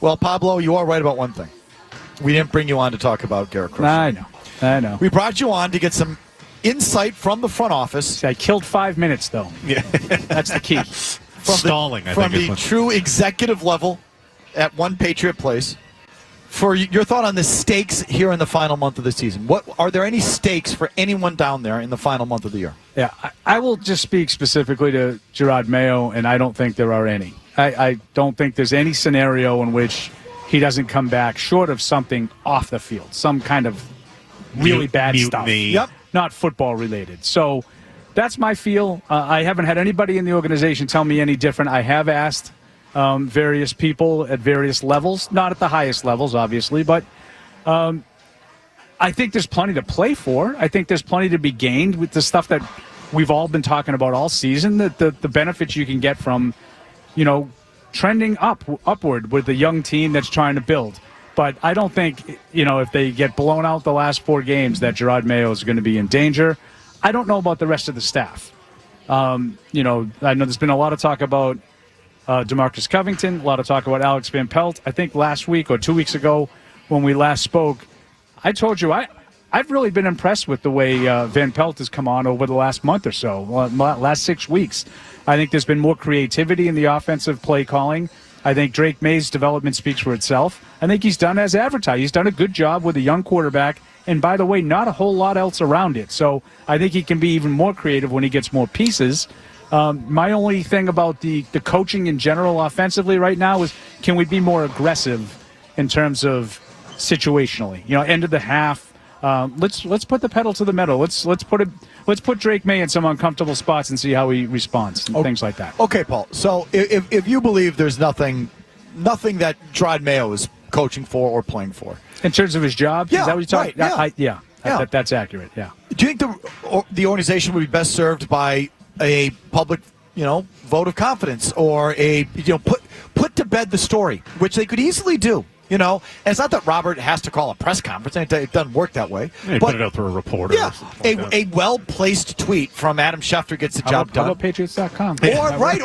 Well, Pablo, you are right about one thing. We didn't bring you on to talk about Garrett Crochet. I know. We brought you on to get some insight from the front office. See, I killed 5 minutes, though. Yeah. That's the key. Stalling, I think. From the is true executive level at One Patriot Place. For your thought on the stakes here in the final month of the season. Are there any stakes for anyone down there in the final month of the year? Yeah, I will just speak specifically to Gerard Mayo, and I don't think there are any. I don't think there's any scenario in which he doesn't come back short of something off the field, some kind of really bad stuff. Yep. Not football related. So that's my feel. I haven't had anybody in the organization tell me any different. I have asked various people at various levels, not at the highest levels, obviously, but I think there's plenty to play for. I think there's plenty to be gained with the stuff that we've all been talking about all season, the benefits you can get from, trending upward with the young team that's trying to build. But I don't think, if they get blown out the last 4 games, that Gerard Mayo is going to be in danger. I don't know about the rest of the staff. I know there's been a lot of talk about DeMarcus Covington, a lot of talk about Alex Van Pelt. I think last week or 2 weeks ago when we last spoke, I told you I've really been impressed with the way Van Pelt has come on over the last month or so, last 6 weeks. I think there's been more creativity in the offensive play calling. I think Drake May's development speaks for itself. I think he's done as advertised. He's done a good job with a young quarterback, and by the way, not a whole lot else around it. So I think he can be even more creative when he gets more pieces. My only thing about the coaching in general offensively right now is, can we be more aggressive in terms of situationally? End of the half. Let's put the pedal to the metal. Let's put Drake May in some uncomfortable spots and see how he responds and things like that. Okay, Paul. So if you believe there's nothing that Gerard Mayo is coaching for or playing for in terms of his job, yeah, is that what you're talking? Right, yeah. That's accurate. Yeah. Do you think the organization would be best served by a public, vote of confidence, or put to bed the story, which they could easily do? And it's not that Robert has to call a press conference. It doesn't work that way. Yeah, put it out through a reporter. Yeah, a well-placed tweet from Adam Schefter gets the job done. How about Patriots.com?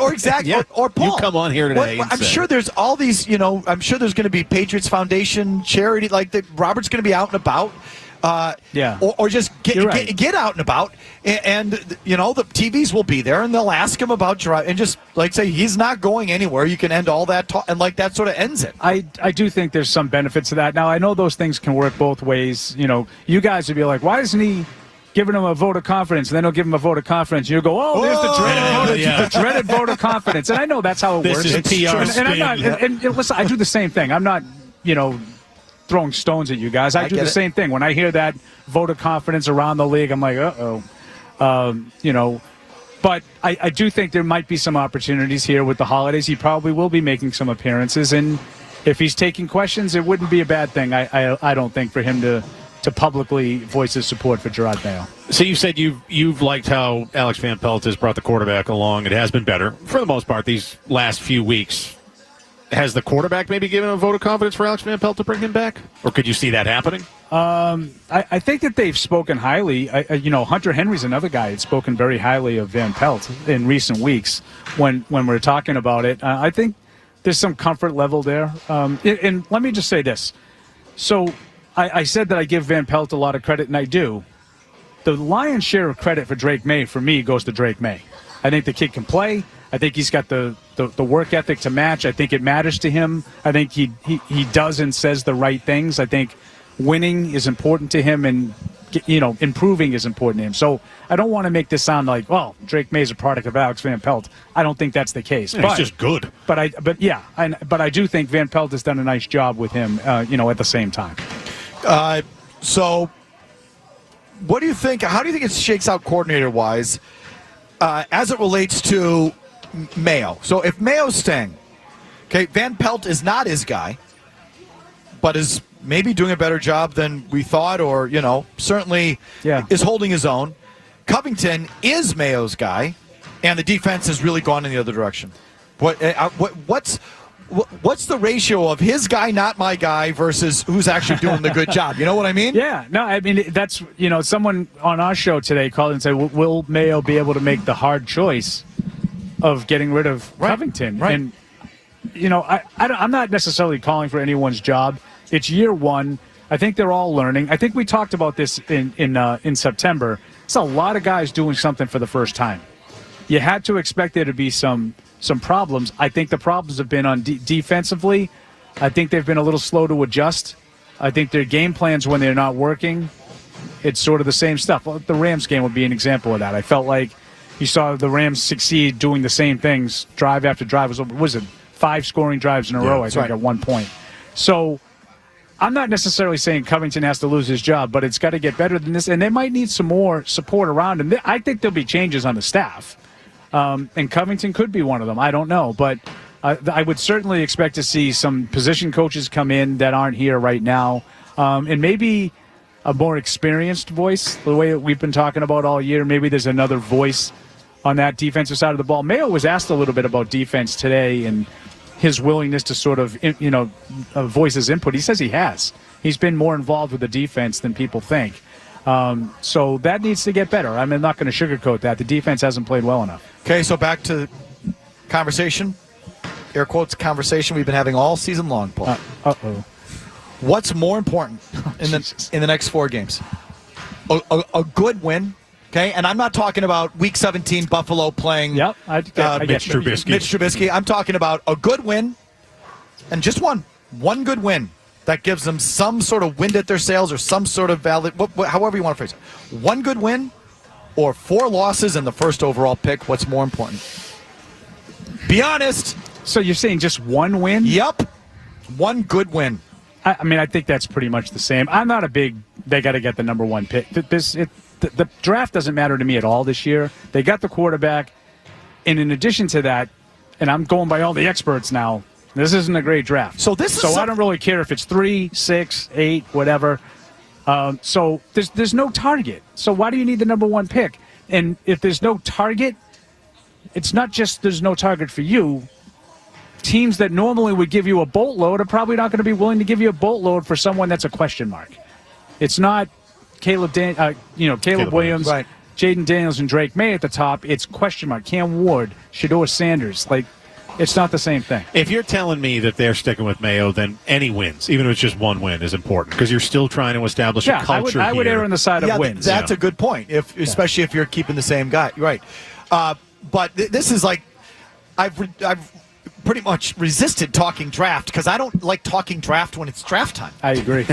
Or exactly. Yeah. Or Paul. You come on here today. I'm sure there's all these, I'm sure there's going to be Patriots Foundation charity, like that Robert's going to be out and about. Or just get out and about, and the TVs will be there, and they'll ask him about Gerard, and just say he's not going anywhere. You can end all that talk, and that sort of ends it. I do think there's some benefits to that. Now I know those things can work both ways. You guys would be like, why isn't he giving him a vote of confidence? And then he'll give him a vote of confidence. You go, there's the dreaded vote of confidence. And I know that's how it works. This is PR and I'm not. And listen, I do the same thing. I'm not, throwing stones at you guys. I do the same thing. When I hear that vote of confidence around the league, I'm like, But I do think there might be some opportunities here with the holidays. He probably will be making some appearances, and if he's taking questions, it wouldn't be a bad thing. I don't think for him to publicly voice his support for Gerard Mayo. So you said you've liked how Alex Van Pelt has brought the quarterback along. It has been better for the most part these last few weeks. Has the quarterback maybe given a vote of confidence for Alex Van Pelt to bring him back? Or could you see that happening? I think that they've spoken highly. Hunter Henry's another guy that's spoken very highly of Van Pelt in recent weeks when we're talking about it. I think there's some comfort level there. And let me just say this. So I said that I give Van Pelt a lot of credit, and I do. The lion's share of credit for Drake May, for me, goes to Drake May. I think the kid can play. I think he's got the work ethic to match. I think it matters to him. I think he does and says the right things. I think winning is important to him, and improving is important to him. So I don't want to make this sound like, Drake May is a product of Alex Van Pelt. I don't think that's the case. Yeah, he's just good. But I do think Van Pelt has done a nice job with him. At the same time. So, what do you think? How do you think it shakes out coordinator-wise as it relates to Mayo? So if Mayo's staying, okay, Van Pelt is not his guy, but is maybe doing a better job than we thought, or certainly is holding his own. Covington is Mayo's guy, and the defense has really gone in the other direction. What's the ratio of his guy, not my guy, versus who's actually doing the good job? You know what I mean? Yeah. No, I mean, that's, someone on our show today called and said, will Mayo be able to make the hard choice of getting rid of Covington? Right. And I'm not necessarily calling for anyone's job. It's year one. I think they're all learning. I think we talked about this in September. It's a lot of guys doing something for the first time. You had to expect there to be some problems. I think the problems have been on defensively. I think they've been a little slow to adjust. I think their game plans, when they're not working, it's sort of the same stuff. Well, the Rams game would be an example of that. I felt like you saw the Rams succeed doing the same things drive after drive. Was it 5 scoring drives in a row, I think, at one point. So I'm not necessarily saying Covington has to lose his job, but it's got to get better than this, and they might need some more support around him. I think there'll be changes on the staff, and Covington could be one of them. I don't know, but I would certainly expect to see some position coaches come in that aren't here right now, and maybe a more experienced voice, the way that we've been talking about all year. Maybe there's another voice on that defensive side of the ball. Mayo was asked a little bit about defense today and his willingness to sort of, voice his input. He says he has. He's been more involved with the defense than people think. So that needs to get better. I'm not going to sugarcoat that. The defense hasn't played well enough. Okay, so back to conversation, air quotes conversation we've been having all season long, Paul. Uh-oh. What's more important in the next 4 games? A good win, okay? And I'm not talking about Week 17 Buffalo playing Mitch Trubisky. Mitch Trubisky. I'm talking about a good win, and just one good win that gives them some sort of wind at their sails or some sort of valid, however you want to phrase it. One good win or 4 losses and the first overall pick. What's more important? Be honest. So you're saying just one win? Yep. One good win. I think that's pretty much the same. I'm not a big, they got to get the number 1 pick. The draft doesn't matter to me at all this year. They got the quarterback. And in addition to that, and I'm going by all the experts now, this isn't a great draft. So I don't really care if it's 3, 6, 8, whatever. So there's no target. So why do you need the number 1 pick? And if there's no target, it's not just there's no target for you. Teams that normally would give you a boatload are probably not going to be willing to give you a boatload for someone that's a question mark. It's not Caleb Williams, right. Jaden Daniels, and Drake May at the top. It's question mark. Cam Ward, Shedeur Sanders. It's not the same thing. If you're telling me that they're sticking with Mayo, then any wins, even if it's just 1 win, is important because you're still trying to establish a culture I would here. err on the side of wins. That's a good point, especially if you're keeping the same guy. Right. But this is like I've pretty much resisted talking draft because I don't like talking draft when it's draft time. I agree.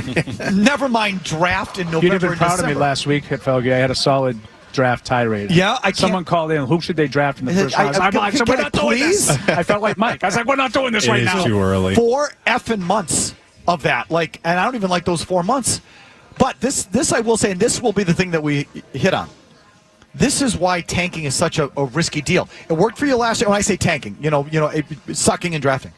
Never mind draft in November. You'd have been proud of me last week at Felger. I had a solid draft tirade. Yeah, Someone called in, who should they draft in the first round? I'm like, we're not doing this. I felt like Mike. I was like, we're not doing this right now. It is too early. 4 effing months of that. And I don't even like those 4 months. But this I will say, and this will be the thing that we hit on. This is why tanking is such a risky deal. It worked for you last year. When I say tanking, sucking and drafting.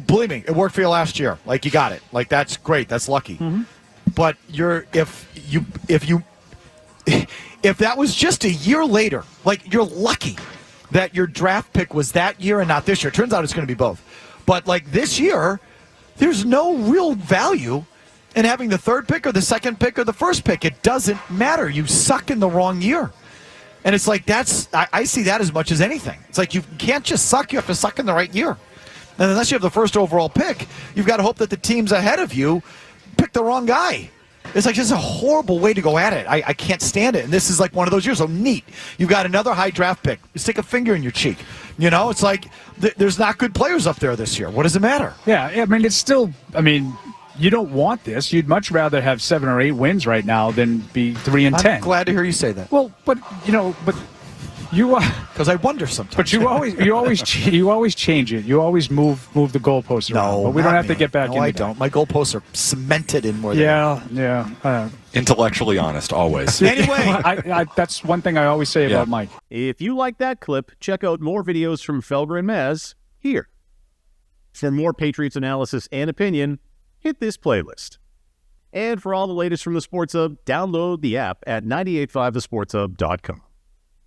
Believe me, it worked for you last year. You got it. That's great. That's lucky. Mm-hmm. But if that was just a year later, you're lucky that your draft pick was that year and not this year. Turns out it's going to be both. But this year, there's no real value in having the 3rd pick or the 2nd pick or the 1st pick. It doesn't matter. You suck in the wrong year. And it's I see that as much as anything. It's you can't just suck. You have to suck in the right year. And unless you have the 1st overall pick, you've got to hope that the teams ahead of you pick the wrong guy. It's just a horrible way to go at it. I can't stand it. And this is one of those years. So neat. You've got another high draft pick. You stick a finger in your cheek. It's there's not good players up there this year. What does it matter? Yeah, it's still, you don't want this. You'd much rather have 7 or 8 wins right now than be 3 and 10. I'm glad to hear you say that. Well, but you because I wonder sometimes. But you always change it. You always move the goalposts around. No, but we don't have to get back. No, I don't. My goalposts are cemented in more. Yeah. Intellectually honest, always. Anyway, that's one thing I always say about Mike. If you like that clip, check out more videos from Felger and Mazz here. For more Patriots analysis and opinion, hit this playlist. And for all the latest from the Sports Hub, download the app at 985thesportshub.com.